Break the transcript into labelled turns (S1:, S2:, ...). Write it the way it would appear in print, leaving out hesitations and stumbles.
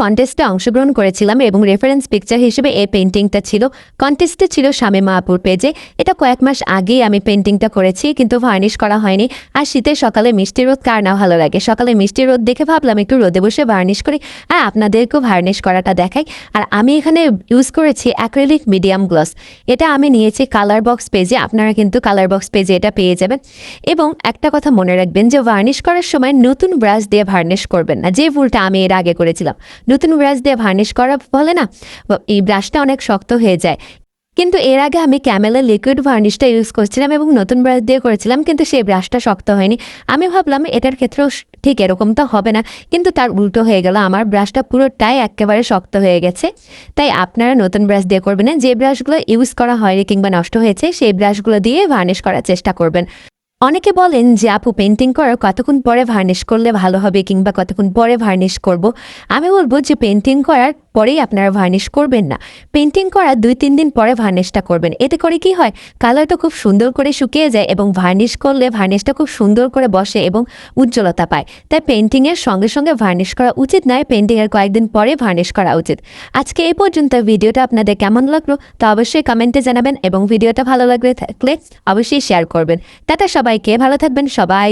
S1: কন্টেস্টে অংশগ্রহণ করেছিলাম এবং রেফারেন্স পিকচার হিসেবে এই পেন্টিংটা ছিল। কন্টেস্টে ছিল শামীমা আপুর পেজে। এটা কয়েক মাস আগেই আমি পেন্টিংটা করেছি, কিন্তু ভার্নিশ করা হয়নি। আর শীতের সকালে মিষ্টি রোদ কার না ভালো লাগে, সকালে মিষ্টি রোদ দেখে ভাবলাম একটু রোদে বসে ভার্নিশ করি আর আপনাদেরকেও ভার্নিশ করাটা দেখাই। আর আমি এখানে ইউজ করেছি অ্যাক্রিলিক মিডিয়াম গ্লস। এটা আমি নিয়েছি কালার বক্স পেজে, আপনারা কিন্তু কালার বক্স পেজে এটা পেয়ে যাবেন। এবং একটা কথা মনে রাখবেন যে ভার্নিশ করার সময় নতুন ব্রাশ দিয়ে ভার্নিশ করবেন না, যে ভুলটা আমি এর আগে করেছিলাম। নতুন ব্রাশ দিয়ে ভার্নিশ করা বলে না, এই ব্রাশটা অনেক শক্ত হয়ে যায়। কিন্তু এর আগে আমি ক্যামেলের লিকুইড ভার্নিশটা ইউজ করছিলাম এবং নতুন ব্রাশ দিয়ে করেছিলাম, কিন্তু সেই ব্রাশটা শক্ত হয়নি। আমি ভাবলাম এটার ক্ষেত্রেও ঠিক এরকম তো হবে না, কিন্তু তার উল্টো হয়ে গেল, আমার ব্রাশটা পুরোটাই একেবারে শক্ত হয়ে গেছে। তাই আপনারা নতুন ব্রাশ দিয়ে করবেন না, যে ব্রাশগুলো ইউজ করা হয়নি কিংবা নষ্ট হয়েছে সেই ব্রাশগুলো দিয়ে ভার্নিশ করার চেষ্টা করবেন। অনেকে বলেন যে আপু পেন্টিং করার কতক্ষণ পরে ভার্নিশ করলে ভালো হবে কিংবা কতক্ষণ পরে ভার্নিশ করব। আমি বলবো যে পেন্টিং করার পরেই আপনারা ভার্নিশ করবেন না, পেন্টিং করার 2-3 দিন পরে ভার্নিশটা করবেন। এতে করে কি হয়, কালারটা খুব সুন্দর করে শুকিয়ে যায় এবং ভার্নিশ করলে ভার্নিশটা খুব সুন্দর করে বসে এবং উজ্জ্বলতা পায়। তাই পেন্টিংয়ের সঙ্গে সঙ্গে ভার্নিশ করা উচিত নয়, পেন্টিংয়ের কয়েকদিন পরে ভার্নিশ করা উচিত। আজকে এই পর্যন্ত। ভিডিওটা আপনাদের কেমন লাগলো তা অবশ্যই কমেন্টে জানাবেন এবং ভিডিওটা ভালো লাগলে থাকলে অবশ্যই শেয়ার করবেন। টাটা সবাইকে, ভালো থাকবেন সবাই।